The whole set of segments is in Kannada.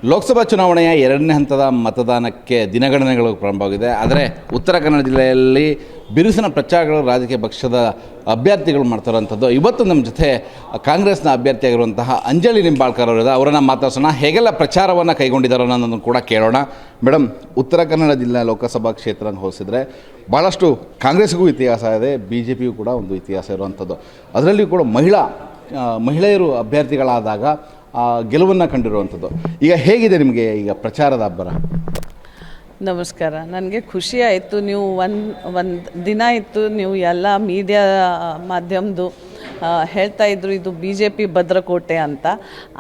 ಲೋಕಸಭಾ ಚುನಾವಣೆಯ ಎರಡನೇ ಹಂತದ ಮತದಾನಕ್ಕೆ ದಿನಗಣನೆಗಳು ಪ್ರಾರಂಭವಾಗಿದೆ. ಆದರೆ ಉತ್ತರ ಕನ್ನಡ ಜಿಲ್ಲೆಯಲ್ಲಿ ಬಿರುಸಿನ ಪ್ರಚಾರಗಳು ರಾಜಕೀಯ ಪಕ್ಷದ ಅಭ್ಯರ್ಥಿಗಳು ಮಾಡ್ತಾರಂಥದ್ದು. ಇವತ್ತು ನಮ್ಮ ಜೊತೆ ಕಾಂಗ್ರೆಸ್ನ ಅಭ್ಯರ್ಥಿಯಾಗಿರುವಂತಹ ಅಂಜಲಿ ನಿಂಬಾಳ್ಕರ್ ಅವರಿದೆ. ಅವರನ್ನು ಮಾತಾಡ್ಸೋಣ. ಹೇಗೆಲ್ಲ ಪ್ರಚಾರವನ್ನು ಕೈಗೊಂಡಿದ್ದಾರೆ ಅನ್ನೋದನ್ನು ಕೂಡ ಕೇಳೋಣ. ಮೇಡಮ್, ಉತ್ತರ ಕನ್ನಡ ಜಿಲ್ಲೆ ಲೋಕಸಭಾ ಕ್ಷೇತ್ರ ಹೋಲಿಸಿದರೆ ಭಾಳಷ್ಟು ಕಾಂಗ್ರೆಸ್ಗೂ ಇತಿಹಾಸ ಇದೆ, ಬಿ ಜೆ ಪಿಗೂ ಕೂಡ ಒಂದು ಇತಿಹಾಸ ಇರುವಂಥದ್ದು. ಅದರಲ್ಲಿಯೂ ಕೂಡ ಮಹಿಳೆಯರು ಅಭ್ಯರ್ಥಿಗಳಾದಾಗ ಗೆಲುವನ್ನು ಕಂಡಿರುವಂಥದ್ದು. ಈಗ ಹೇಗಿದೆ ನಿಮಗೆ ಈಗ ಪ್ರಚಾರದ ಅಬ್ಬರ? ನಮಸ್ಕಾರ. ನನಗೆ ಖುಷಿ ಆಯಿತು. ನೀವು ಒಂದು ದಿನ ಇತ್ತು, ನೀವು ಎಲ್ಲ ಮೀಡಿಯಾ ಮಾಧ್ಯಮದ್ದು ಹೇಳ್ತಾ ಇದ್ರು ಇದು ಬಿ ಜೆ ಪಿ ಭದ್ರಕೋಟೆ ಅಂತ.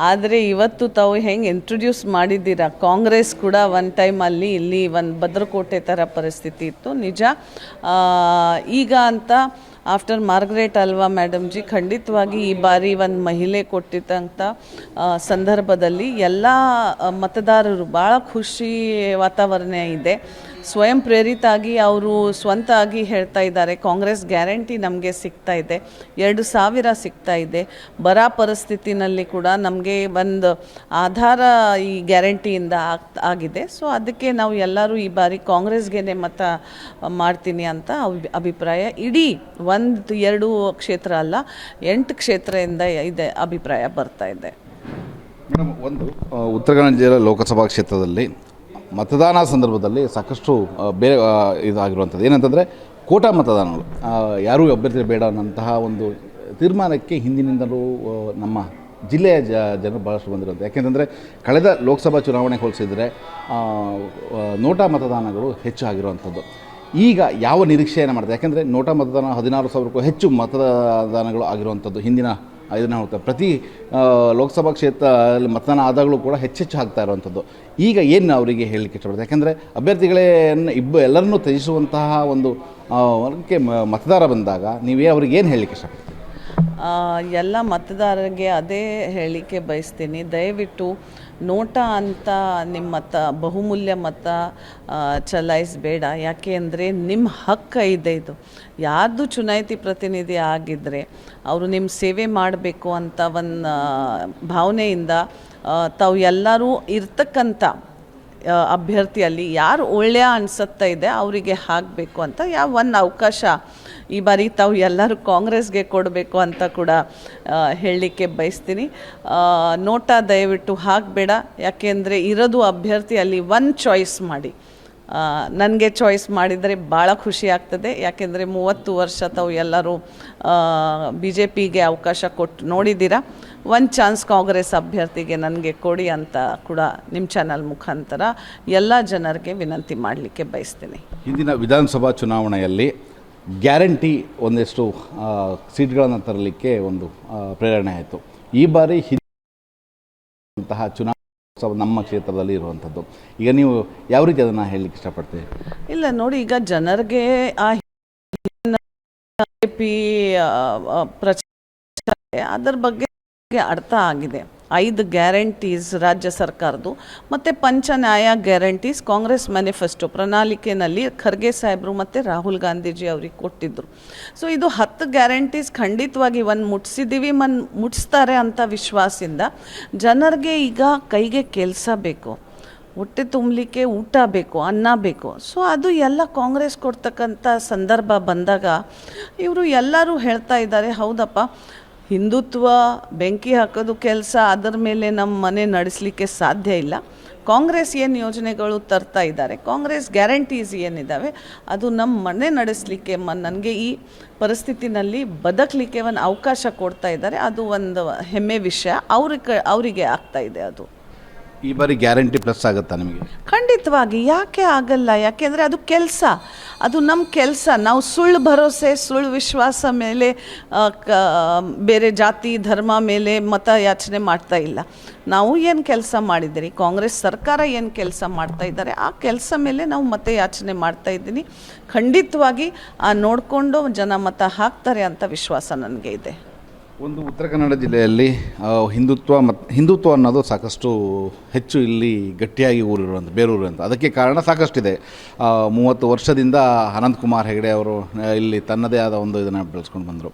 ಆದರೆ ಇವತ್ತು ತಾವು ಹೆಂಗೆ ಇಂಟ್ರೊಡ್ಯೂಸ್ ಮಾಡಿದ್ದೀರಾ, ಕಾಂಗ್ರೆಸ್ ಕೂಡ ಒಂದು ಟೈಮಲ್ಲಿ ಇಲ್ಲಿ ಒಂದು ಭದ್ರಕೋಟೆ ಥರ ಪರಿಸ್ಥಿತಿ ಇತ್ತು. ನಿಜ. ಈಗ ಅಂತ ಆಫ್ಟರ್ ಮಾರ್ಗ್ರೆಟ್ ಅಲ್ವಾ ಮೇಡಮ್ ಜಿ, ಖಂಡಿತವಾಗಿ ಈ ಬಾರಿ ಒಂದು ಮಹಿಳೆ ಕೊಟ್ಟಿದ್ದಂಥ ಸಂದರ್ಭದಲ್ಲಿ ಎಲ್ಲ ಮತದಾರರು ಭಾಳ ಖುಷಿ ವಾತಾವರಣ ಇದೆ. ಸ್ವಯಂ ಪ್ರೇರಿತಾಗಿ ಅವರು ಸ್ವಂತಾಗಿ ಹೇಳ್ತಾ ಇದ್ದಾರೆ, ಕಾಂಗ್ರೆಸ್ ಗ್ಯಾರಂಟಿ ನಮಗೆ ಸಿಗ್ತಾ ಇದೆ, 2,000 ಸಿಗ್ತಾ ಇದೆ. ಬರ ಪರಿಸ್ಥಿತಿನಲ್ಲಿ ಕೂಡ ನಮಗೆ ಒಂದು ಆಧಾರ ಈ ಗ್ಯಾರಂಟಿಯಿಂದ ಆಗಿದೆ. ಸೊ ಅದಕ್ಕೆ ನಾವು ಎಲ್ಲರೂ ಈ ಬಾರಿ ಕಾಂಗ್ರೆಸ್ಗೆ ಮತ ಮಾಡ್ತೀನಿ ಅಂತ ಅಭಿಪ್ರಾಯ. ಇಡೀ 1-2 ಕ್ಷೇತ್ರ ಅಲ್ಲ, 8 ಕ್ಷೇತ್ರದಿಂದ ಇದೆ ಅಭಿಪ್ರಾಯ ಬರ್ತಾ ಇದೆ. ಮೇಡಮ್, ಒಂದು ಉತ್ತರ ಕನ್ನಡ ಜಿಲ್ಲೆ ಲೋಕಸಭಾ ಕ್ಷೇತ್ರದಲ್ಲಿ ಮತದಾನ ಸಂದರ್ಭದಲ್ಲಿ ಸಾಕಷ್ಟು ಬೇರೆ ಇದಾಗಿರುವಂಥದ್ದು ಏನಂತಂದರೆ ಕೋಟಾ ಮತದಾನಗಳು, ಯಾರೂ ಅಭ್ಯರ್ಥಿ ಬೇಡ ಅನ್ನಂತಹ ಒಂದು ತೀರ್ಮಾನಕ್ಕೆ ಹಿಂದಿನಿಂದಲೂ ನಮ್ಮ ಜಿಲ್ಲೆಯ ಜನರು ಭಾಳಷ್ಟು ಬಂದಿರುತ್ತೆ. ಯಾಕೆಂತಂದರೆ ಕಳೆದ ಲೋಕಸಭಾ ಚುನಾವಣೆ ಹೋಲಿಸಿದರೆ ನೋಟಾ ಮತದಾನಗಳು ಹೆಚ್ಚು ಆಗಿರುವಂಥದ್ದು. ಈಗ ಯಾವ ನಿರೀಕ್ಷೆಯನ್ನು ಮಾಡ್ತಾರೆ? ಯಾಕೆಂದರೆ ನೋಟಾ ಮತದಾನ 16,000ಕ್ಕೂ ಹೆಚ್ಚು ಮತದಾನಗಳು ಆಗಿರುವಂಥದ್ದು ಹಿಂದಿನ ಇದನ್ನು ಹೋಗ್ತಾರೆ. ಪ್ರತಿ ಲೋಕಸಭಾ ಕ್ಷೇತ್ರದಲ್ಲಿ ಮತದಾನ ಆದಾಗಲೂ ಕೂಡ ಹೆಚ್ಚೆಚ್ಚು ಆಗ್ತಾ ಇರುವಂಥದ್ದು. ಈಗ ಏನು ಅವರಿಗೆ ಹೇಳಲಿಕ್ಕೆ ಇಷ್ಟಪಡ್ತಾರೆ? ಯಾಕೆಂದರೆ ಅಭ್ಯರ್ಥಿಗಳೇನು ಎಲ್ಲರನ್ನೂ ತ್ಯಜಿಸುವಂತಹ ಒಂದು ವರ್ಗಕ್ಕೆ ಮತದಾರ ಬಂದಾಗ ನೀವೇ ಅವ್ರಿಗೆ ಏನು ಹೇಳಲಿಕ್ಕೆ ಇಷ್ಟಪಡ್ತೀರಿ? ಎಲ್ಲ ಮತದಾರರಿಗೆ ಅದೇ ಹೇಳಲಿಕ್ಕೆ ಬಯಸ್ತೀನಿ, ದಯವಿಟ್ಟು ನೋಟಾ ಅಂತ ನಿಮ್ಮ ಮತ, ಬಹುಮೂಲ್ಯ ಮತ ಚಲಾಯಿಸಬೇಡ. ಯಾಕೆ ಅಂದರೆ ನಿಮ್ಮ ಹಕ್ಕು ಇದೆ. ಇದು ಯಾರ್ದು ಚುನಾಯಿತಿ ಪ್ರತಿನಿಧಿ ಆಗಿದ್ದರೆ ಅವರು ನಿಮ್ಮ ಸೇವೆ ಮಾಡಬೇಕು ಅಂತ ಒಂದು ಭಾವನೆಯಿಂದ ತಾವು ಎಲ್ಲರೂ ಇರ್ತಕ್ಕಂಥ ಅಭ್ಯರ್ಥಿಯಲ್ಲಿ ಯಾರು ಒಳ್ಳೆಯ ಅನಿಸುತ್ತಾ ಇದೆ ಅವರಿಗೆ ಹಾಕಬೇಕು ಅಂತ ಒಂದು ಅವಕಾಶ ಈ ಬಾರಿ ತಾವು ಎಲ್ಲರೂ ಕಾಂಗ್ರೆಸ್ಗೆ ಕೊಡಬೇಕು ಅಂತ ಕೂಡ ಹೇಳಲಿಕ್ಕೆ ಬಯಸ್ತೀನಿ. ನೋಟಾ ದಯವಿಟ್ಟು ಹಾಕಬೇಡ. ಯಾಕೆಂದರೆ ಇರೋದು ಅಭ್ಯರ್ಥಿಯಲ್ಲಿ ಒಂದು ಚಾಯ್ಸ್ ಮಾಡಿ. ನನಗೆ ಚಾಯ್ಸ್ ಮಾಡಿದರೆ ಭಾಳ ಖುಷಿ ಆಗ್ತದೆ. ಯಾಕೆಂದರೆ 30 ವರ್ಷ ತಾವು ಎಲ್ಲರೂ ಬಿ ಜೆ ಪಿಗೆ ಅವಕಾಶ ಕೊಟ್ಟು ನೋಡಿದ್ದೀರಾ. ಒಂದು ಚಾನ್ಸ್ ಕಾಂಗ್ರೆಸ್ ಅಭ್ಯರ್ಥಿಗೆ ನನಗೆ ಕೊಡಿ ಅಂತ ಕೂಡ ನಿಮ್ಮ ಚಾನಲ್ ಮುಖಾಂತರ ಎಲ್ಲ ಜನರಿಗೆ ವಿನಂತಿ ಮಾಡಲಿಕ್ಕೆ ಬಯಸ್ತೀನಿ. ಹಿಂದಿನ ವಿಧಾನಸಭಾ ಚುನಾವಣೆಯಲ್ಲಿ ಗ್ಯಾರಂಟಿ ಒಂದಷ್ಟು ಸೀಟ್ಗಳನ್ನು ತರಲಿಕ್ಕೆ ಒಂದು ಪ್ರೇರಣೆ ಆಯಿತು. ಈ ಬಾರಿ ಅಂತಹ ಚುನಾವಣೆ ನಮ್ಮ ಕ್ಷೇತ್ರದಲ್ಲಿ ಇರುವಂಥದ್ದು. ಈಗ ನೀವು ಯಾವ ರೀತಿ ಅದನ್ನು ಹೇಳಲಿಕ್ಕೆ ಇಷ್ಟಪಡ್ತೀವಿ? ಇಲ್ಲ ನೋಡಿ, ಈಗ ಜನರಿಗೆ ಆ ಪಿ ಪ್ರಚಾರ ಅದರ ಬಗ್ಗೆ ಅರ್ಥ ಆಗಿದೆ. 5 ಗ್ಯಾರಂಟೀಸ್ ರಾಜ್ಯ ಸರ್ಕಾರದ್ದು ಮತ್ತು ನ್ಯಾಯ ಗ್ಯಾರಂಟೀಸ್ ಕಾಂಗ್ರೆಸ್ ಮ್ಯಾನಿಫೆಸ್ಟೋ ಪ್ರಣಾಳಿಕೆಯಲ್ಲಿ ಖರ್ಗೆ ಸಾಹೇಬರು ಮತ್ತು ರಾಹುಲ್ ಗಾಂಧೀಜಿ ಅವ್ರಿಗೆ ಕೊಟ್ಟಿದ್ದರು. ಸೊ ಇದು 10 ಗ್ಯಾರಂಟೀಸ್ ಖಂಡಿತವಾಗಿ ಮುಟ್ಸಿದ್ದೀವಿ, ಮುಟ್ಸ್ತಾರೆ ಅಂತ ವಿಶ್ವಾಸದಿಂದ ಜನರಿಗೆ ಈಗ ಕೈಗೆ ಕೆಲಸ ಬೇಕು, ಹೊಟ್ಟೆ ತುಂಬಲಿಕ್ಕೆ ಊಟ ಬೇಕು, ಅನ್ನ ಬೇಕು. ಸೊ ಅದು ಎಲ್ಲ ಕಾಂಗ್ರೆಸ್ ಕೊಡ್ತಕ್ಕಂಥ ಸಂದರ್ಭ ಬಂದಾಗ ಇವರು ಎಲ್ಲರೂ ಹೇಳ್ತಾ ಇದ್ದಾರೆ, ಹೌದಪ್ಪ ಹಿಂದುತ್ವ ಬೆಂಕಿ ಹಾಕೋದು ಕೆಲಸ, ಅದರ ಮೇಲೆ ನಮ್ಮ ಮನೆ ನಡೆಸಲಿಕ್ಕೆ ಸಾಧ್ಯ ಇಲ್ಲ. ಕಾಂಗ್ರೆಸ್ ಏನು ಯೋಜನೆಗಳು ತರ್ತಾ ಇದ್ದಾರೆ, ಕಾಂಗ್ರೆಸ್ ಗ್ಯಾರಂಟೀಸ್ ಏನಿದ್ದಾವೆ ಅದು ನಮ್ಮ ಮನೆ ನಡೆಸಲಿಕ್ಕೆ ನನಗೆ ಈ ಪರಿಸ್ಥಿತಿನಲ್ಲಿ ಬದುಕಲಿಕ್ಕೆ ಒಂದು ಅವಕಾಶ ಕೊಡ್ತಾ ಇದ್ದಾರೆ. ಅದು ಒಂದು ಹೆಮ್ಮೆ ವಿಷಯ ಅವರಿಗೆ ಆಗ್ತಾ ಇದೆ. ಅದು ಈ ಬಾರಿ ಗ್ಯಾರಂಟಿ ಪ್ಲಸ್ ಆಗುತ್ತಾ ನಿಮಗೆ? ಖಂಡಿತವಾಗಿ, ಯಾಕೆ ಆಗಲ್ಲ? ಯಾಕೆಂದರೆ ಅದು ಕೆಲಸ, ಅದು ನಮ್ಮ ಕೆಲಸ. ನಾವು ಸುಳ್ಳು ಭರವಸೆ, ಸುಳ್ಳು ವಿಶ್ವಾಸ ಮೇಲೆ ಬೇರೆ ಜಾತಿ ಧರ್ಮ ಮೇಲೆ ಮತ ಯಾಚನೆ ಮಾಡ್ತಾ ಇಲ್ಲ. ನಾವು ಏನು ಕೆಲಸ ಮಾಡಿದ್ದೀರಿ, ಕಾಂಗ್ರೆಸ್ ಸರ್ಕಾರ ಏನು ಕೆಲಸ ಮಾಡ್ತಾ ಇದ್ದಾರೆ ಆ ಕೆಲಸ ಮೇಲೆ ನಾವು ಮತ ಯಾಚನೆ ಮಾಡ್ತಾ ಇದ್ದೀನಿ. ಖಂಡಿತವಾಗಿ ನೋಡಿಕೊಂಡು ಜನ ಮತ ಹಾಕ್ತಾರೆ ಅಂತ ವಿಶ್ವಾಸ ನನಗೆ ಇದೆ. ಒಂದು ಉತ್ತರ ಕನ್ನಡ ಜಿಲ್ಲೆಯಲ್ಲಿ ಹಿಂದುತ್ವ ಅನ್ನೋದು ಸಾಕಷ್ಟು ಹೆಚ್ಚು ಇಲ್ಲಿ ಗಟ್ಟಿಯಾಗಿ ಬೇರೂರಿರುವಂಥ ಅದಕ್ಕೆ ಕಾರಣ ಸಾಕಷ್ಟಿದೆ. 30 ವರ್ಷದಿಂದ ಅನಂತಕುಮಾರ್ ಹೆಗಡೆ ಅವರು ಇಲ್ಲಿ ತನ್ನದೇ ಆದ ಒಂದು ಇದನ್ನು ಬೆಳೆಸ್ಕೊಂಡು ಬಂದರು.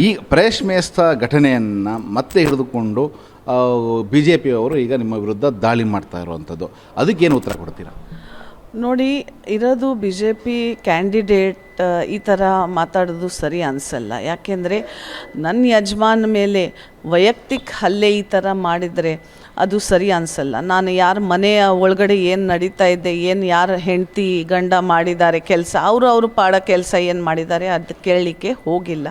ಈ ಪ್ರವೇಶ ಮೇಸ್ತ ಘಟನೆಯನ್ನು ಮತ್ತೆ ಹಿಡಿದುಕೊಂಡು BJP ಅವರು ಈಗ ನಿಮ್ಮ ವಿರುದ್ಧ ದಾಳಿ ಮಾಡ್ತಾ ಇರುವಂಥದ್ದು, ಅದಕ್ಕೇನು ಉತ್ತರ ಕೊಡ್ತೀರಾ? ನೋಡಿ, ಇರೋದು BJP ಕ್ಯಾಂಡಿಡೇಟ್ ಈ ಥರ ಮಾತಾಡೋದು ಸರಿ ಅನಿಸಲ್ಲ. ಯಾಕೆಂದರೆ ನನ್ನ ಯಜಮಾನ ಮೇಲೆ ವೈಯಕ್ತಿಕ ಹಲ್ಲೆ ಈ ಥರ ಮಾಡಿದರೆ ಅದು ಸರಿ ಅನಿಸಲ್ಲ. ನಾನು ಯಾರ ಮನೆಯ ಒಳಗಡೆ ಏನು ನಡೀತಾ ಇದೆ, ಏನು ಯಾರು ಹೆಂಡತಿ ಗಂಡ ಮಾಡಿದ್ದಾರೆ ಕೆಲಸ, ಅವರು ಪಾಡ ಕೆಲಸ ಏನು ಮಾಡಿದ್ದಾರೆ ಅದು ಕೇಳಲಿಕ್ಕೆ ಹೋಗಿಲ್ಲ.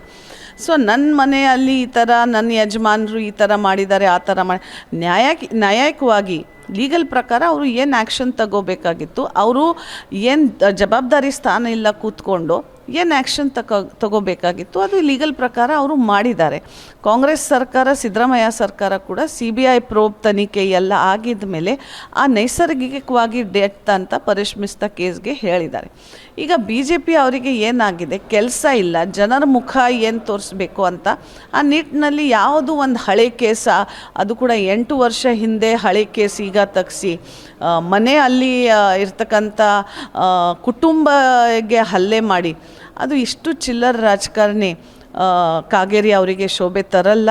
ಸೊ ನನ್ನ ಮನೆಯಲ್ಲಿ ಈ ಥರ ನನ್ನ ಯಜಮಾನರು ಈ ಥರ ಮಾಡಿದ್ದಾರೆ, ಆ ಥರ ಮಾಡಿ ನ್ಯಾಯಕವಾಗಿ ಲೀಗಲ್ ಪ್ರಕಾರ ಅವರು ಏನು ಆ್ಯಕ್ಷನ್ ತಗೋಬೇಕಾಗಿತ್ತು, ಅವರು ಏನು ಜವಾಬ್ದಾರಿ ಸ್ಥಾನ ಇಲ್ಲ ಕೂತ್ಕೊಂಡು ಏನು ಆ್ಯಕ್ಷನ್ ತಗೋಬೇಕಾಗಿತ್ತು ಅದು ಲೀಗಲ್ ಪ್ರಕಾರ ಅವರು ಮಾಡಿದ್ದಾರೆ. ಕಾಂಗ್ರೆಸ್ ಸರ್ಕಾರ, ಸಿದ್ದರಾಮಯ್ಯ ಸರ್ಕಾರ ಕೂಡ CBI ಪ್ರೋಬ್ ತನಿಖೆ ಎಲ್ಲ ಆಗಿದ ಮೇಲೆ ಆ ನೈಸರ್ಗಿಕವಾಗಿ ಡೆತ್ ಅಂತ ಪರಿಶ್ಮಿಸಿದ ಕೇಸ್ಗೆ ಹೇಳಿದ್ದಾರೆ. ಈಗ BJP ಅವರಿಗೆ ಏನಾಗಿದೆ, ಕೆಲಸ ಇಲ್ಲ, ಜನರ ಮುಖ ಏನು ತೋರಿಸ್ಬೇಕು ಅಂತ ಆ ನಿಟ್ಟಿನಲ್ಲಿ ಯಾವುದು ಒಂದು ಹಳೆ ಕೇಸ, ಅದು ಕೂಡ 8 ವರ್ಷ ಹಿಂದೆ ಹಳೆ ಕೇಸ್ ಈಗ ತಗ್ಸಿ ಮನೆ ಅಲ್ಲಿ ಇರ್ತಕ್ಕಂಥ ಕುಟುಂಬಗೆ ಹಲ್ಲೆ ಮಾಡಿ ಅದು ಇಷ್ಟು ಚಿಲ್ಲರ್ ರಾಜಕಾರಣಿ ಕಾಗೇರಿ ಅವರಿಗೆ ಶೋಭೆ ತರಲ್ಲ.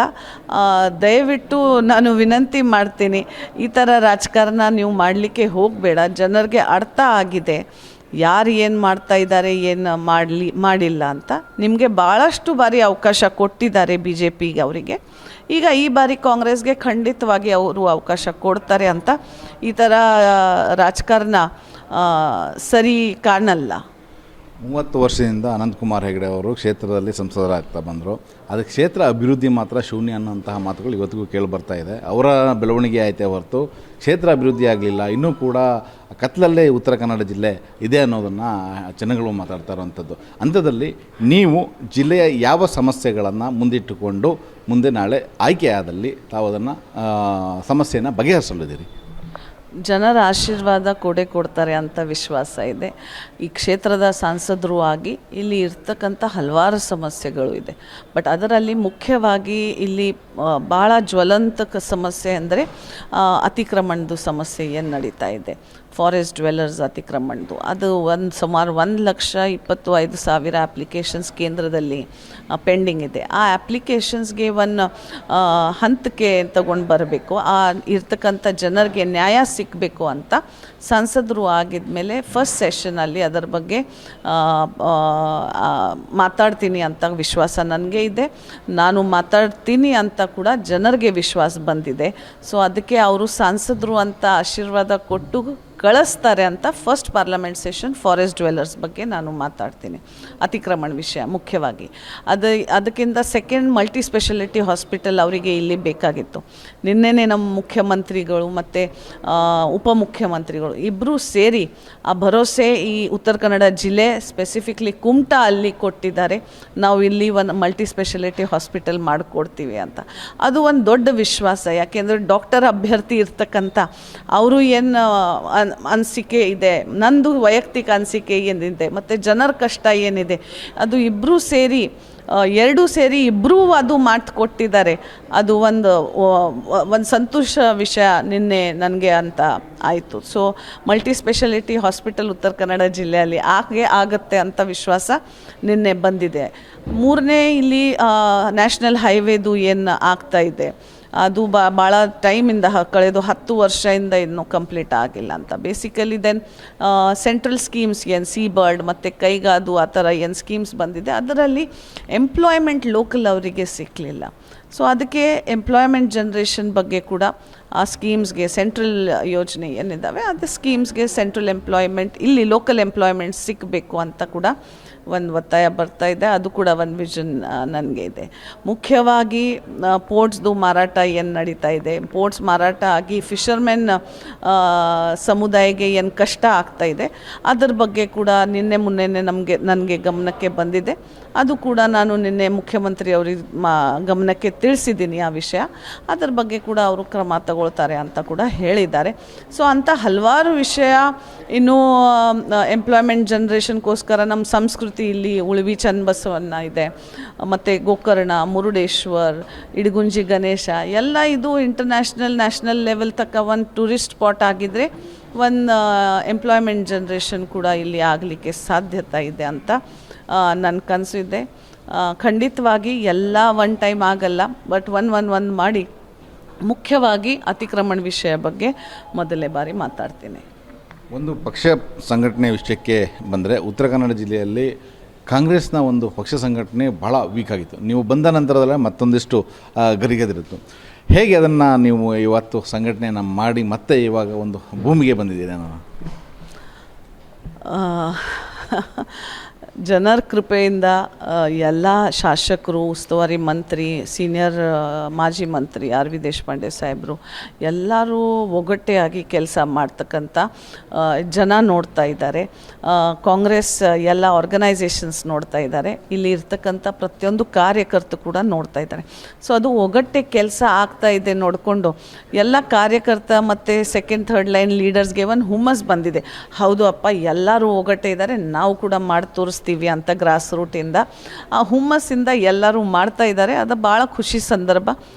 ದಯವಿಟ್ಟು ನಾನು ವಿನಂತಿ ಮಾಡ್ತೀನಿ, ಈ ಥರ ರಾಜಕಾರಣ ನೀವು ಮಾಡಲಿಕ್ಕೆ ಹೋಗಬೇಡ. ಜನರಿಗೆ ಅರ್ಥ ಆಗಿದೆ ಯಾರು ಏನು ಮಾಡ್ತಾ ಇದ್ದಾರೆ, ಏನು ಮಾಡಿಲ್ಲ ಅಂತ. ನಿಮಗೆ ಭಾಳಷ್ಟು ಬಾರಿ ಅವಕಾಶ ಕೊಟ್ಟಿದ್ದಾರೆ BJP ಅವರಿಗೆ. ಈಗ ಈ ಬಾರಿ ಕಾಂಗ್ರೆಸ್ಗೆ ಖಂಡಿತವಾಗಿ ಅವರು ಅವಕಾಶ ಕೊಡ್ತಾರೆ ಅಂತ ಈ ಥರ ರಾಜಕಾರಣ ಸರಿ ಕಾಣಲ್ಲ. 30 ವರ್ಷದಿಂದ ಅನಂತಕುಮಾರ್ ಹೆಗಡೆ ಅವರು ಕ್ಷೇತ್ರದಲ್ಲಿ ಸಂಸದರಾಗ್ತಾ ಬಂದರು. ಅದಕ್ಕೆ ಕ್ಷೇತ್ರ ಅಭಿವೃದ್ಧಿ ಮಾತ್ರ ಶೂನ್ಯ ಅನ್ನೋಂತಹ ಮಾತುಗಳು ಇವತ್ತಿಗೂ ಕೇಳಿಬರ್ತಾ ಇದೆ. ಅವರ ಬೆಳವಣಿಗೆ ಆಯಿತೇ ಹೊರತು ಕ್ಷೇತ್ರ ಅಭಿವೃದ್ಧಿ ಆಗಲಿಲ್ಲ. ಇನ್ನೂ ಕೂಡ ಕತ್ಲಲ್ಲೇ ಉತ್ತರ ಕನ್ನಡ ಜಿಲ್ಲೆ ಇದೆ ಅನ್ನೋದನ್ನು ಜನಗಳು ಮಾತಾಡ್ತಾ ಇರುವಂಥದ್ದು. ಅಂಥದ್ದಲ್ಲಿ ನೀವು ಜಿಲ್ಲೆಯ ಯಾವ ಸಮಸ್ಯೆಗಳನ್ನು ಮುಂದಿಟ್ಟುಕೊಂಡು ಮುಂದೆ ನಾಳೆ ಆಯ್ಕೆಯಾದಲ್ಲಿ ತಾವು ಅದನ್ನು ಸಮಸ್ಯೆಯನ್ನು ಬಗೆಹರಿಸಲಿದ್ದೀರಿ? ಜನರ ಆಶೀರ್ವಾದ ಕೊಡ್ತಾರೆ ಅಂತ ವಿಶ್ವಾಸ ಇದೆ. ಈ ಕ್ಷೇತ್ರದ ಸಂಸದರು ಆಗಿ ಇಲ್ಲಿ ಇರ್ತಕ್ಕಂಥ ಹಲವಾರು ಸಮಸ್ಯೆಗಳು ಇದೆ. ಬಟ್ ಅದರಲ್ಲಿ ಮುಖ್ಯವಾಗಿ ಇಲ್ಲಿ ಭಾಳ ಜ್ವಲಂತ ಸಮಸ್ಯೆ ಅಂದರೆ ಅತಿಕ್ರಮಣದ ಸಮಸ್ಯೆ ಏನು ನಡೀತಾ ಇದೆ, ಫಾರೆಸ್ಟ್ ಡ್ವೆಲ್ಲರ್ಸ್ ಅತಿಕ್ರಮಣದ್ದು. ಅದು ಸುಮಾರು 1,25,000 ಅಪ್ಲಿಕೇಶನ್ಸ್ ಕೇಂದ್ರದಲ್ಲಿ ಪೆಂಡಿಂಗ್ ಇದೆ. ಆ ಅಪ್ಲಿಕೇಶನ್ಸ್ಗೆ ಒಂದು ಹಂತಕ್ಕೆ ತಗೊಂಡು ಬರಬೇಕು, ಆ ಇರ್ತಕ್ಕಂಥ ಜನರಿಗೆ ನ್ಯಾಯ ಸಿಕ್ಕಬೇಕು ಅಂತ ಸಂಸದರು ಆಗಿದ್ಮೇಲೆ ಫಸ್ಟ್ ಸೆಷನಲ್ಲಿ ಅದರ ಬಗ್ಗೆ ಮಾತಾಡ್ತೀನಿ ಅಂತ ವಿಶ್ವಾಸ ನನಗೆ ಇದೆ. ನಾನು ಮಾತಾಡ್ತೀನಿ ಅಂತ ಕೂಡ ಜನರಿಗೆ ವಿಶ್ವಾಸ ಬಂದಿದೆ. ಸೊ ಅದಕ್ಕೆ ಅವರು ಸಂಸದರು ಅಂತ ಆಶೀರ್ವಾದ ಕೊಟ್ಟು ಕಳಿಸ್ತಾರೆ ಅಂತ first parliament session forest dwellers ಬಗ್ಗೆ ನಾನು ಮಾತಾಡ್ತೀನಿ, ಅತಿಕ್ರಮಣ ವಿಷಯ ಮುಖ್ಯವಾಗಿ. ಅದಕ್ಕಿಂತ ಸೆಕೆಂಡ್ ಮಲ್ಟಿ ಸ್ಪೆಷಾಲಿಟಿ ಹಾಸ್ಪಿಟಲ್ ಅವರಿಗೆ ಇಲ್ಲಿ ಬೇಕಾಗಿತ್ತು. ನಿನ್ನೆನೇ ನಮ್ಮ ಮುಖ್ಯಮಂತ್ರಿಗಳು ಮತ್ತು ಉಪಮುಖ್ಯಮಂತ್ರಿಗಳು ಇಬ್ಬರೂ ಸೇರಿ ಆ ಭರವಸೆ ಈ ಉತ್ತರ ಕನ್ನಡ ಜಿಲ್ಲೆ ಸ್ಪೆಸಿಫಿಕ್ಲಿ ಕುಮಟಾ ಅಲ್ಲಿ ಕೊಟ್ಟಿದ್ದಾರೆ, ನಾವು ಇಲ್ಲಿ ಒಂದು ಮಲ್ಟಿ ಸ್ಪೆಷಾಲಿಟಿ ಹಾಸ್ಪಿಟಲ್ ಮಾಡಿಕೊಡ್ತೀವಿ ಅಂತ. ಅದು ಒಂದು ದೊಡ್ಡ ವಿಶ್ವಾಸ. ಯಾಕೆಂದರೆ ಡಾಕ್ಟರ್ ಅಭ್ಯರ್ಥಿ ಇರ್ತಕ್ಕಂಥ ಅವರು ಏನು ಅನಿಸಿಕೆ ಇದೆ, ನಂದು ವೈಯಕ್ತಿಕ ಅನಿಸಿಕೆ ಏನಿದೆ ಮತ್ತು ಜನರ ಕಷ್ಟ ಏನಿದೆ, ಅದು ಇಬ್ಬರೂ ಸೇರಿ ಇಬ್ಬರೂ ಅದು ಮಾಡಿಕೊಟ್ಟಿದ್ದಾರೆ. ಅದು ಒಂದು ಸಂತೋಷ ವಿಷಯ ನಿನ್ನೆ ನನಗೆ ಅಂತ ಆಯಿತು. So multi speciality hospital Uttara Kannada ಜಿಲ್ಲೆಯಲ್ಲಿ ಆಗುತ್ತೆ ಅಂತ ವಿಶ್ವಾಸ ನಿನ್ನೆ ಬಂದಿದೆ. ಮೂರನೇ ಇಲ್ಲಿ ನ್ಯಾಷನಲ್ ಹೈವೇದು ಏನು ಆಗ್ತಾ ಇದೆ ಅದು ಭಾಳ ಟೈಮಿಂದ ಕಳೆದು 10 ವರ್ಷದಿಂದ ಇನ್ನೂ ಕಂಪ್ಲೀಟ್ ಆಗಿಲ್ಲ ಅಂತ. ಬೇಸಿಕಲಿ ದೆನ್ ಸೆಂಟ್ರಲ್ ಸ್ಕೀಮ್ಸ್ ಏನು ಸೀಬರ್ಡ್ ಮತ್ತು ಕೈಗಾದು ಆ ಥರ ಏನು ಸ್ಕೀಮ್ಸ್ ಬಂದಿದೆ ಅದರಲ್ಲಿ ಎಂಪ್ಲಾಯ್ಮೆಂಟ್ ಲೋಕಲ್ ಅವರಿಗೆ ಸಿಕ್ಕಲಿಲ್ಲ. ಸೊ ಅದಕ್ಕೆ ಎಂಪ್ಲಾಯ್ಮೆಂಟ್ ಜನ್ರೇಷನ್ ಬಗ್ಗೆ ಕೂಡ ಆ ಸ್ಕೀಮ್ಸ್ಗೆ ಸೆಂಟ್ರಲ್ ಯೋಜನೆ ಏನಿದ್ದಾವೆ ಅದು ಸ್ಕೀಮ್ಸ್ಗೆ ಸೆಂಟ್ರಲ್ ಎಂಪ್ಲಾಯ್ಮೆಂಟ್ ಇಲ್ಲಿ ಲೋಕಲ್ ಎಂಪ್ಲಾಯ್ಮೆಂಟ್ ಸಿಕ್ಕಬೇಕು ಅಂತ ಕೂಡ ಒಂದು ಒತ್ತಾಯ ಬರ್ತಾ ಇದೆ. ಅದು ಕೂಡ ಒಂದು ವಿಷನ್ ನನಗೆ ಇದೆ. ಮುಖ್ಯವಾಗಿ ಪೋರ್ಟ್ಸ್ದು ಮಾರಾಟ ಏನು ನಡೀತಾ ಇದೆ, ಪೋರ್ಟ್ಸ್ ಮಾರಾಟ ಆಗಿ ಫಿಷರ್ಮೆನ್ ಸಮುದಾಯಕ್ಕೆ ಏನು ಕಷ್ಟ ಆಗ್ತಾ ಇದೆ ಅದ್ರ ಬಗ್ಗೆ ಕೂಡ ಮೊನ್ನೆ ನನಗೆ ಗಮನಕ್ಕೆ ಬಂದಿದೆ. ಅದು ಕೂಡ ನಾನು ನಿನ್ನೆ ಮುಖ್ಯಮಂತ್ರಿ ಅವ್ರಿಗೆ ಗಮನಕ್ಕೆ ತಿಳಿಸಿದ್ದೀನಿ ಆ ವಿಷಯ. ಅದರ ಬಗ್ಗೆ ಕೂಡ ಅವರು ಕ್ರಮ ತಗೊಳ್ತಾರೆ ಅಂತ ಕೂಡ ಹೇಳಿದ್ದಾರೆ. ಸೊ ಅಂಥ ಹಲವಾರು ವಿಷಯ ಇನ್ನೂ ಎಂಪ್ಲಾಯ್ಮೆಂಟ್ ಜನ್ರೇಷನ್ಗೋಸ್ಕರ ನಮ್ಮ ಸಂಸ್ಕೃತಿ ಇಲ್ಲಿ ಉಳಿವಿ ಚನ್ನಬಸವಣ್ಣ ಇದೆ, ಮತ್ತು ಗೋಕರ್ಣ, ಮುರುಡೇಶ್ವರ್, ಇಡಗುಂಜಿ ಗಣೇಶ ಎಲ್ಲ ಇದು ಇಂಟರ್ನ್ಯಾಷನಲ್ ನ್ಯಾಷನಲ್ ಲೆವೆಲ್ ತಕ್ಕ ಒಂದು ಟೂರಿಸ್ಟ್ ಸ್ಪಾಟ್ ಆಗಿದ್ದರೆ ಒಂದು ಎಂಪ್ಲಾಯ್ಮೆಂಟ್ ಜನ್ರೇಷನ್ ಕೂಡ ಇಲ್ಲಿ ಆಗಲಿಕ್ಕೆ ಸಾಧ್ಯತೆ ಇದೆ ಅಂತ ನನ್ನ ಕನಸು ಇದೆ. ಖಂಡಿತವಾಗಿ ಎಲ್ಲ ಒನ್ ಟೈಮ್ ಆಗಲ್ಲ, ಬಟ್ ಒಂದು ಮಾಡಿ ಮುಖ್ಯವಾಗಿ ಅತಿಕ್ರಮಣ ವಿಷಯ ಬಗ್ಗೆ ಮೊದಲನೇ ಬಾರಿ ಮಾತಾಡ್ತೀನಿ. ಒಂದು ಪಕ್ಷ ಸಂಘಟನೆ ವಿಷಯಕ್ಕೆ ಬಂದರೆ ಉತ್ತರ ಕನ್ನಡ ಜಿಲ್ಲೆಯಲ್ಲಿ ಕಾಂಗ್ರೆಸ್ನ ಒಂದು ಪಕ್ಷ ಸಂಘಟನೆ ಭಾಳ ವೀಕ್ ಆಗಿತ್ತು. ನೀವು ಬಂದ ನಂತರದಲ್ಲೇ ಮತ್ತೊಂದಿಷ್ಟು ಗರಿಗೆದಿರುತ್ತು. ಹೇಗೆ ಅದನ್ನು ನೀವು ಇವತ್ತು ಸಂಘಟನೆಯನ್ನು ಮಾಡಿ ಮತ್ತೆ ಇವಾಗ ಒಂದು ಭೂಮಿಗೆ ಬಂದಿದ್ದೀರಿ ನಾನು? ಜನರ ಕೃಪೆಯಿಂದ ಎಲ್ಲ ಶಾಸಕರು, ಉಸ್ತುವಾರಿ ಮಂತ್ರಿ, ಸೀನಿಯರ್ ಮಾಜಿ ಮಂತ್ರಿ ಆರ್ ವಿ ದೇಶಪಾಂಡೆ ಸಾಹೇಬರು ಎಲ್ಲರೂ ಒಗ್ಗಟ್ಟೆಯಾಗಿ ಕೆಲಸ ಮಾಡ್ತಕ್ಕಂಥ ಜನ ನೋಡ್ತಾ ಇದ್ದಾರೆ. ಕಾಂಗ್ರೆಸ್ ಎಲ್ಲ ಆರ್ಗನೈಸೇಷನ್ಸ್ ನೋಡ್ತಾ ಇದ್ದಾರೆ. ಇಲ್ಲಿ ಇರ್ತಕ್ಕಂಥ ಪ್ರತಿಯೊಂದು ಕಾರ್ಯಕರ್ತರು ಕೂಡ ನೋಡ್ತಾ ಇದ್ದಾರೆ. ಸೊ ಅದು ಒಗ್ಗಟ್ಟೆ ಕೆಲಸ ಆಗ್ತಾ ಇದೆ ನೋಡಿಕೊಂಡು ಎಲ್ಲ ಕಾರ್ಯಕರ್ತ ಮತ್ತು ಸೆಕೆಂಡ್ ಥರ್ಡ್ ಲೈನ್ ಲೀಡರ್ಸ್ಗೆ ಒಂದು ಹುಮ್ಮಸ್ ಬಂದಿದೆ. ಹೌದು ಅಪ್ಪ, ಎಲ್ಲರೂ ಒಗ್ಗಟ್ಟೆ ಇದ್ದಾರೆ, ನಾವು ಕೂಡ ಮಾಡಿ ತೋರಿಸ್ತೀವಿ ಅಂತ ಗ್ರಾಸ್ ರೂಟಿಂದ ಆ ಹುಮ್ಮಸ್ಸಿಂದ ಎಲ್ಲರೂ ಮಾಡ್ತಾ ಇದ್ದಾರೆ. ಅದು ಭಾಳ ಖುಷಿ ಸಂದರ್ಭ.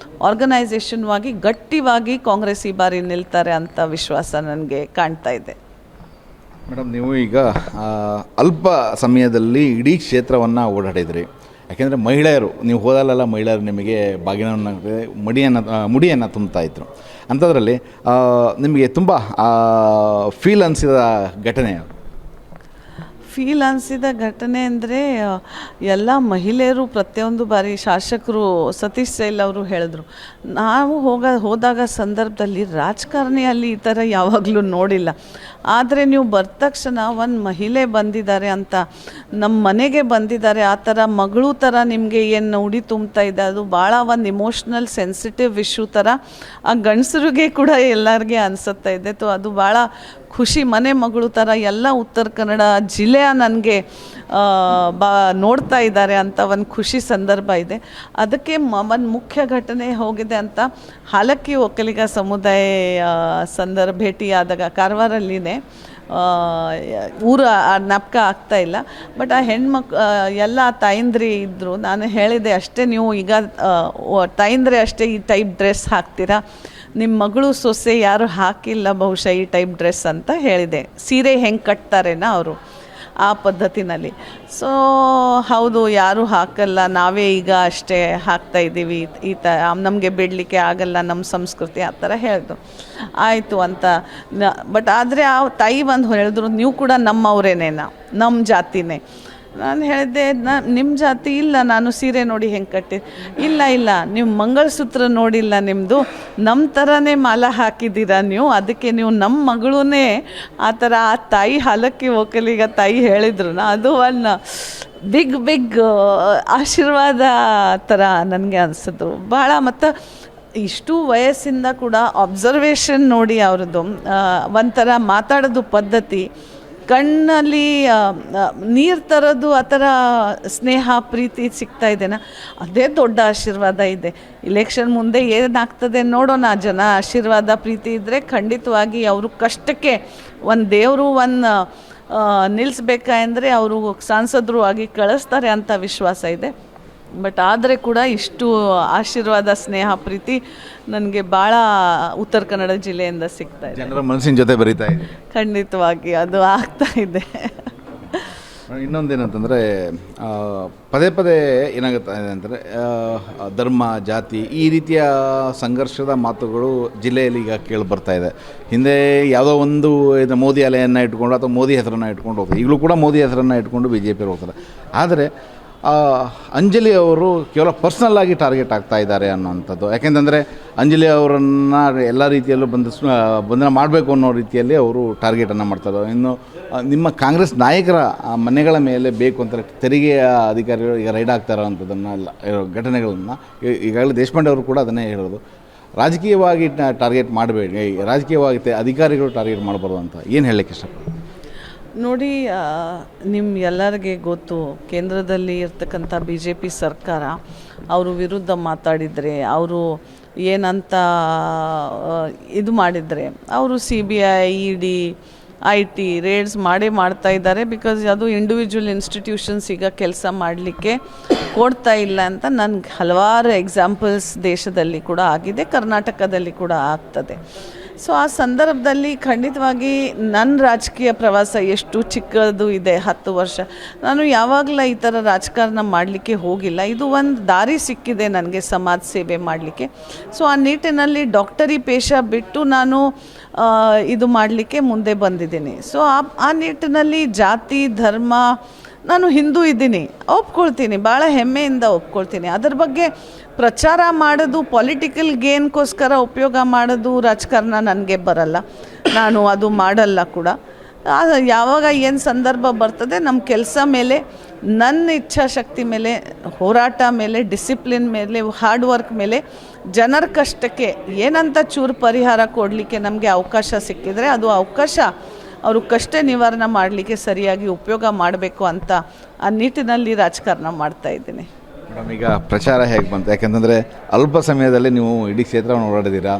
ಆರ್ಗನೈಸೇಷನ್ವಾಗಿ ಗಟ್ಟಿಯಾಗಿ ಕಾಂಗ್ರೆಸ್ ಈ ಬಾರಿ ನಿಲ್ತಾರೆ ಅಂತ ವಿಶ್ವಾಸ ನನಗೆ ಕಾಣ್ತಾ ಇದೆ. ಮೇಡಮ್, ನೀವು ಈಗ ಅಲ್ಪ ಸಮಯದಲ್ಲಿ ಇಡೀ ಕ್ಷೇತ್ರವನ್ನು ಓಡಾಡಿದ್ರಿ. ಯಾಕೆಂದರೆ ಮಹಿಳೆಯರು, ನೀವು ಹೋದಲ್ಲೆಲ್ಲ ಮಹಿಳೆಯರು ನಿಮಗೆ ಬಾಗಿನವನ್ನು ಮುಡಿಯನ್ನು ತುಂಬ್ತಾ ಇದ್ರು. ಅಂಥದ್ರಲ್ಲಿ ನಿಮಗೆ ತುಂಬ ಫೀಲ್ ಅನಿಸಿದ ಘಟನೆ? ಫೀಲ್ ಅನಿಸಿದ ಘಟನೆ ಅಂದರೆ ಎಲ್ಲ ಮಹಿಳೆಯರು ಪ್ರತಿಯೊಂದು ಬಾರಿ ಶಾಸಕರು ಸತೀಶ್ ಸೈಲ್ ಅವರು ಹೇಳಿದ್ರು, ನಾವು ಹೋದಾಗ ಸಂದರ್ಭದಲ್ಲಿ ರಾಜಕಾರಣಿಯಲ್ಲಿ ಈ ಥರ ಯಾವಾಗಲೂ ನೋಡಿಲ್ಲ. ಆದರೆ ನೀವು ಬಂದ ತಕ್ಷಣ ಒಂದು ಮಹಿಳೆ ಬಂದಿದ್ದಾರೆ ಅಂತ, ನಮ್ಮ ಮನೆಗೆ ಬಂದಿದ್ದಾರೆ, ಆ ಥರ ಮಗಳು ಥರ ನಿಮಗೆ ಏನು ಉಡಿ ತುಂಬ್ತಾ ಇದೆ, ಅದು ಭಾಳ ಒಂದು ಇಮೋಷ್ನಲ್ ಸೆನ್ಸಿಟಿವ್ ಇಶ್ಯೂ ಥರ ಆ ಗಂಡಸರಿಗೆ ಕೂಡ ಎಲ್ಲರಿಗೆ ಅನಿಸುತ್ತಾ ಇದೆ. ಅದು ಭಾಳ ಖುಷಿ. ಮನೆ ಮಗಳು ಥರ ಎಲ್ಲ ಉತ್ತರ ಕನ್ನಡ ಜಿಲ್ಲೆಯ ನನಗೆ ನೋಡ್ತಾ ಇದ್ದಾರೆ ಅಂತ ಒಂದು ಖುಷಿ ಸಂದರ್ಭ ಇದೆ. ಅದಕ್ಕೆ ಒಂದು ಮುಖ್ಯ ಘಟನೆ ಹೋಗಿದೆ ಅಂತ ಹಾಲಕ್ಕಿ ಒಕ್ಕಲಿಗ ಸಮುದಾಯ ಭೇಟಿಯಾದಾಗ ಕಾರವಾರಲ್ಲಿನೇ ಊರ ಜ್ಞಾಪಕ ಆಗ್ತಾ ಇಲ್ಲ, ಬಟ್ ಆ ಎಲ್ಲ ತಾಯಂದ್ರಿ ಇದ್ದರು. ನಾನು ಹೇಳಿದೆ ಅಷ್ಟೇ, ನೀವು ಈಗ ತಾಯಂದ್ರೆ ಅಷ್ಟೇ ಈ ಟೈಪ್ ಡ್ರೆಸ್ ಹಾಕ್ತೀರಾ, ನಿಮ್ಮ ಮಗಳು ಸೊಸೆ ಯಾರು ಹಾಕಿಲ್ಲ ಬಹುಶಃ ಈ ಟೈಪ್ ಡ್ರೆಸ್ ಅಂತ ಹೇಳಿದೆ. ಸೀರೆ ಹೆಂಗೆ ಕಟ್ತಾರೇನ ಅವರು ಆ ಪದ್ಧತಿನಲ್ಲಿ. ಸೊ ಹೌದು, ಯಾರೂ ಹಾಕಲ್ಲ, ನಾವೇ ಈಗ ಅಷ್ಟೇ ಹಾಕ್ತಾಯಿದ್ದೀವಿ, ನಮಗೆ ಬಿಡಲಿಕ್ಕೆ ಆಗಲ್ಲ, ನಮ್ಮ ಸಂಸ್ಕೃತಿ ಆ ಥರ ಹೇಳಿದ್ರು. ಆಯಿತು ಅಂತ ಬಟ್ ಆದರೆ ಆ ತಾಯಿ ಬಂದು ಹೇಳಿದ್ರು, ನೀವು ಕೂಡ ನಮ್ಮವರೇನೇನ, ನಮ್ಮ ಜಾತಿನೇ. ನಾನು ಹೇಳಿದೆ, ನಿಮ್ಮ ಜಾತಿ ಇಲ್ಲ, ನಾನು ಸೀರೆ ನೋಡಿ ಹೆಂಗೆ ಕಟ್ಟಿ, ಇಲ್ಲ ನೀವು ಮಂಗಳಸೂತ್ರ ನೋಡಿಲ್ಲ, ನಿಮ್ಮದು ನಮ್ಮ ಥರನೇ ಮಾಲ ಹಾಕಿದ್ದೀರಾ ನೀವು, ಅದಕ್ಕೆ ನೀವು ನಮ್ಮ ಮಗಳೇ ಆ ಥರ. ಆ ತಾಯಿ ಹಾಲಕ್ಕಿ ಒಕ್ಕಲಿಗ ತಾಯಿ ಹೇಳಿದ್ರು, ಅದು ಒಂದು ಬಿಗ್ ಆಶೀರ್ವಾದ ಥರ ನನಗೆ ಅನಿಸಿದ್ರು ಭಾಳ. ಮತ್ತು ಇಷ್ಟು ವಯಸ್ಸಿಂದ ಕೂಡ ಅಬ್ಸರ್ವೇಷನ್ ನೋಡಿ ಅವ್ರದ್ದು ಒಂಥರ ಮಾತಾಡೋದು ಪದ್ಧತಿ, ಕಣ್ಣಲ್ಲಿ ನೀರು ತರೋದು, ಆ ಥರ ಸ್ನೇಹ ಪ್ರೀತಿ ಸಿಗ್ತಾ ಇದೆನಾ, ಅದೇ ದೊಡ್ಡ ಆಶೀರ್ವಾದ ಇದೆ. ಇಲೆಕ್ಷನ್ ಮುಂದೆ ಏನಾಗ್ತದೆ ನೋಡೋಣ. ಜನ ಆಶೀರ್ವಾದ ಪ್ರೀತಿ ಇದ್ದರೆ ಖಂಡಿತವಾಗಿ ಅವರು ಕಷ್ಟಕ್ಕೆ ಒಂದು ದೇವರು ನಿಲ್ಲಿಸ್ಬೇಕಾದ್ರೆ ಅವರು ಸಾಂಸದರು ಆಗಿ ಕಳಿಸ್ತಾರೆ ಅಂತ ವಿಶ್ವಾಸ ಇದೆ. ಬಟ್ ಆದರೆ ಕೂಡ ಇಷ್ಟು ಆಶೀರ್ವಾದ ಸ್ನೇಹ ಪ್ರೀತಿ ನನಗೆ ಭಾಳ ಉತ್ತರ ಕನ್ನಡ ಜಿಲ್ಲೆಯಿಂದ ಸಿಗ್ತಾ ಇದೆ. ಜನರ ಮನಸ್ಸಿನ ಜೊತೆ ಬರೀತಾ ಇದೆ. ಖಂಡಿತವಾಗಿ ಅದು ಆಗ್ತಾ ಇದೆ. ಇನ್ನೊಂದೇನಂತಂದರೆ ಪದೇ ಏನಾಗುತ್ತೆ ಅಂದರೆ ಧರ್ಮ, ಜಾತಿ ಈ ರೀತಿಯ ಸಂಘರ್ಷದ ಮಾತುಗಳು ಜಿಲ್ಲೆಯಲ್ಲಿ ಈಗ ಕೇಳಿ ಬರ್ತಾ ಇದೆ. ಹಿಂದೆ ಯಾವುದೋ ಒಂದು ಮೋದಿ ಅಲೆಯನ್ನು ಇಟ್ಕೊಂಡು ಅಥವಾ ಮೋದಿ ಹೆಸರನ್ನು ಇಟ್ಕೊಂಡು ಹೋಗ್ತಾರೆ. ಈಗಲೂ ಕೂಡ ಮೋದಿ ಹೆಸರನ್ನು ಇಟ್ಕೊಂಡು BJP ಹೋಗ್ತಾರೆ. ಆದರೆ ಅಂಜಲಿ ಅವರು ಕೇವಲ ಪರ್ಸ್ನಲ್ ಆಗಿ ಟಾರ್ಗೆಟ್ ಆಗ್ತಾ ಇದ್ದಾರೆ ಅನ್ನೋವಂಥದ್ದು. ಯಾಕೆಂತಂದರೆ ಅಂಜಲಿ ಅವರನ್ನು ಎಲ್ಲ ರೀತಿಯಲ್ಲೂ ಬಂಧನ ಮಾಡಬೇಕು ಅನ್ನೋ ರೀತಿಯಲ್ಲಿ ಅವರು ಟಾರ್ಗೆಟನ್ನು ಮಾಡ್ತಾರೆ. ಇನ್ನು ನಿಮ್ಮ ಕಾಂಗ್ರೆಸ್ ನಾಯಕರ ಮನೆಗಳ ಮೇಲೆ ಬೇಕು ಅಂತ ತೆರಿಗೆಯ ಅಧಿಕಾರಿಗಳು ಈಗ ರೈಡ್ ಆಗ್ತಾ ಇರೋವಂಥದ್ದನ್ನೆಲ್ಲ ಘಟನೆಗಳನ್ನು ಈಗಾಗಲೇ ದೇಶಪಾಂಡೆ ಅವರು ಕೂಡ ಅದನ್ನೇ ಹೇಳೋದು. ರಾಜಕೀಯವಾಗಿ ಟಾರ್ಗೆಟ್ ಮಾಡಬೇಡಿ, ರಾಜಕೀಯವಾಗಿ ಅಧಿಕಾರಿಗಳು ಟಾರ್ಗೆಟ್ ಮಾಡಬಾರ್ದು ಅಂತ ಏನು ಹೇಳಲಿಕ್ಕೆ ಇಷ್ಟಪಡ್ತೀನಿ? ನೋಡಿ, ನಿಮ್ಮ ಎಲ್ಲರಿಗೆ ಗೊತ್ತು, ಕೇಂದ್ರದಲ್ಲಿ ಇರ್ತಕ್ಕಂಥ BJP ಸರ್ಕಾರ ಅವರು ವಿರುದ್ಧ ಮಾತಾಡಿದರೆ, ಅವರು ಏನಂತ ಇದು ಮಾಡಿದರೆ, ಅವರು CBI, ED, IT ರೇಡ್ಸ್ ಮಾಡ್ತಾ ಇದ್ದಾರೆ. ಬಿಕಾಸ್ ಅದು ಇಂಡಿವಿಜುವಲ್ ಇನ್ಸ್ಟಿಟ್ಯೂಷನ್ಸ್ ಈಗ ಕೆಲಸ ಮಾಡಲಿಕ್ಕೆ ಕೊಡ್ತಾ ಇಲ್ಲ ಅಂತ ನನಗೆ ಹಲವಾರು ಎಕ್ಸಾಂಪಲ್ಸ್ ದೇಶದಲ್ಲಿ ಕೂಡ ಆಗಿದೆ, ಕರ್ನಾಟಕದಲ್ಲಿ ಕೂಡ ಆಗ್ತದೆ. ಸೊ ಆ ಸಂದರ್ಭದಲ್ಲಿ ಖಂಡಿತವಾಗಿ ನನ್ನ ರಾಜಕೀಯ ಪ್ರವಾಸ ಎಷ್ಟು ಚಿಕ್ಕದು ಇದೆ, 10 ವರ್ಷ. ನಾನು ಯಾವಾಗಲೂ ಈ ಥರ ರಾಜಕಾರಣ ಮಾಡಲಿಕ್ಕೆ ಹೋಗಿಲ್ಲ. ಇದು ಒಂದು ದಾರಿ ಸಿಕ್ಕಿದೆ ನನಗೆ ಸಮಾಜ ಸೇವೆ ಮಾಡಲಿಕ್ಕೆ. ಸೊ ಆ ನಿಟ್ಟಿನಲ್ಲಿ ಡಾಕ್ಟರಿ ಪೇಶ ಬಿಟ್ಟು ನಾನು ಇದು ಮಾಡಲಿಕ್ಕೆ ಮುಂದೆ ಬಂದಿದ್ದೀನಿ. ಸೊ ಆ ನಿಟ್ಟಿನಲ್ಲಿ ಜಾತಿ ಧರ್ಮ, ನಾನು ಹಿಂದೂ ಇದ್ದೀನಿ, ಒಪ್ಕೊಳ್ತೀನಿ, ಭಾಳ ಹೆಮ್ಮೆಯಿಂದ ಒಪ್ಕೊಳ್ತೀನಿ. ಅದ್ರ ಬಗ್ಗೆ ಪ್ರಚಾರ ಮಾಡೋದು, ಪೊಲಿಟಿಕಲ್ ಗೇನ್ಗೋಸ್ಕರ ಉಪಯೋಗ ಮಾಡೋದು ರಾಜಕಾರಣ ನನಗೆ ಬರಲ್ಲ, ನಾನು ಅದು ಮಾಡಲ್ಲ ಕೂಡ. ಯಾವಾಗ ಏನು ಸಂದರ್ಭ ಬರ್ತದೆ, ನಮ್ಮ ಕೆಲಸ ಮೇಲೆ, ನನ್ನ ಇಚ್ಛಾಶಕ್ತಿ ಮೇಲೆ, ಹೋರಾಟ ಮೇಲೆ, ಡಿಸಿಪ್ಲಿನ್ ಮೇಲೆ, ಹಾರ್ಡ್ ವರ್ಕ್ ಮೇಲೆ, ಜನರ ಕಷ್ಟಕ್ಕೆ ಏನಂತ ಚೂರು ಪರಿಹಾರ ಕೊಡಲಿಕ್ಕೆ ನಮಗೆ ಅವಕಾಶ ಸಿಕ್ಕಿದರೆ ಅದು ಅವಕಾಶ ಅವರು ಕಷ್ಟ ನಿವಾರಣೆ ಮಾಡಲಿಕ್ಕೆ ಸರಿಯಾಗಿ ಉಪಯೋಗ ಮಾಡಬೇಕು ಅಂತ ಆ ನಿಟ್ಟಿನಲ್ಲಿ ರಾಜಕಾರಣ ಮಾಡ್ತಾಯಿದ್ದೀನಿ. ಮೇಡಮ್, ಈಗ ಪ್ರಚಾರ ಹೇಗೆ ಬಂತು? ಯಾಕೆಂತಂದರೆ ಅಲ್ಪ ಸಮಯದಲ್ಲಿ ನೀವು ಇಡೀ ಕ್ಷೇತ್ರವನ್ನು ಓಡಾಡಿದ್ದೀರಾ.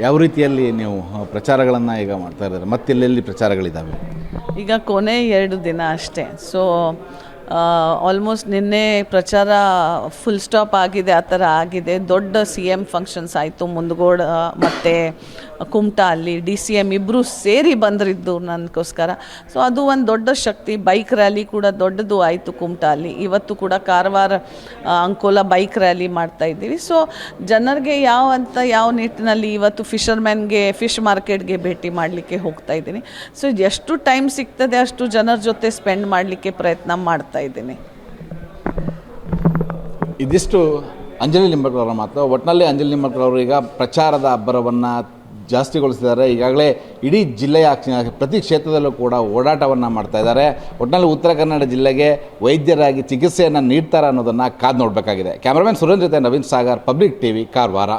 ಯಾವ ರೀತಿಯಲ್ಲಿ ನೀವು ಪ್ರಚಾರಗಳನ್ನು ಈಗ ಮಾಡ್ತಾ ಇದ್ದಾರೆ? ಮತ್ತೆಲ್ಲೆಲ್ಲಿ ಪ್ರಚಾರಗಳಿದ್ದಾವೆ? ಈಗ ಕೊನೆ 2 ದಿನ ಅಷ್ಟೇ. ಸೊ ಆಲ್ಮೋಸ್ಟ್ ನಿನ್ನೆ ಪ್ರಚಾರ ಫುಲ್ ಸ್ಟಾಪ್ ಆಗಿದೆ, ಆ ಥರ ಆಗಿದೆ. ದೊಡ್ಡ CM ಫಂಕ್ಷನ್ಸ್ ಆಯಿತು, ಮುಂದಗೋಡ ಮತ್ತು ಕುಮಟಾ, ಅಲ್ಲಿ DCM ಇಬ್ಬರು ಸೇರಿ ಬಂದಿದ್ದು ನನಗೋಸ್ಕರ. ಸೊ ಅದು ಒಂದು ದೊಡ್ಡ ಶಕ್ತಿ. ಬೈಕ್ ರ್ಯಾಲಿ ಕೂಡ ದೊಡ್ಡದು ಆಯಿತು ಕುಮಟಾ ಅಲ್ಲಿ. ಇವತ್ತು ಕೂಡ ಕಾರವಾರ ಅಂಕೋಲ ಬೈಕ್ ರ್ಯಾಲಿ ಮಾಡ್ತಾಯಿದ್ದೀವಿ. ಸೊ ಜನರಿಗೆ ಯಾವ ನಿಟ್ಟಿನಲ್ಲಿ ಇವತ್ತು ಫಿಶರ್ಮ್ಯಾನ್ಗೆ, ಫಿಶ್ ಮಾರ್ಕೆಟ್ಗೆ ಭೇಟಿ ಮಾಡಲಿಕ್ಕೆ ಹೋಗ್ತಾ ಇದ್ದೀನಿ. ಸೊ ಎಷ್ಟು ಟೈಮ್ ಸಿಗ್ತದೆ ಅಷ್ಟು ಜನರ ಜೊತೆ ಸ್ಪೆಂಡ್ ಮಾಡಲಿಕ್ಕೆ ಪ್ರಯತ್ನ ಮಾಡ್ತಾ ಇದ್ದೀನಿ. ಇದಿಷ್ಟು ಅಂಜಲಿ ನಿಂಬಾಳ್ಕರ್ ಮಾತು. ಒಟ್ಟಿನಲ್ಲಿ ಅಂಜಲಿ ನಿಂಬಾಳ್ಕರ್ ಅವರು ಈಗ ಪ್ರಚಾರದ ಅಬ್ಬರವನ್ನು ಜಾಸ್ತಿಗೊಳಿಸಿದ್ದಾರೆ. ಈಗಾಗಲೇ ಇಡೀ ಜಿಲ್ಲೆಯ ಪ್ರತಿ ಕ್ಷೇತ್ರದಲ್ಲೂ ಕೂಡ ಓಡಾಟವನ್ನು ಮಾಡ್ತಾ ಇದ್ದಾರೆ. ಒಟ್ಟಿನಲ್ಲಿ ಉತ್ತರ ಕನ್ನಡ ಜಿಲ್ಲೆಗೆ ವೈದ್ಯರಾಗಿ ಚಿಕಿತ್ಸೆಯನ್ನು ನೀಡ್ತಾರೆ ಅನ್ನೋದನ್ನು ಕಾದು ನೋಡಬೇಕಾಗಿದೆ. ಕ್ಯಾಮರಾಮನ್ ಸುರೇಂದ್ರ ಜೊತೆ ನವೀನ್ ಸಾಗರ್, ಪಬ್ಲಿಕ್ ಟಿವಿ, ಕಾರವಾರ.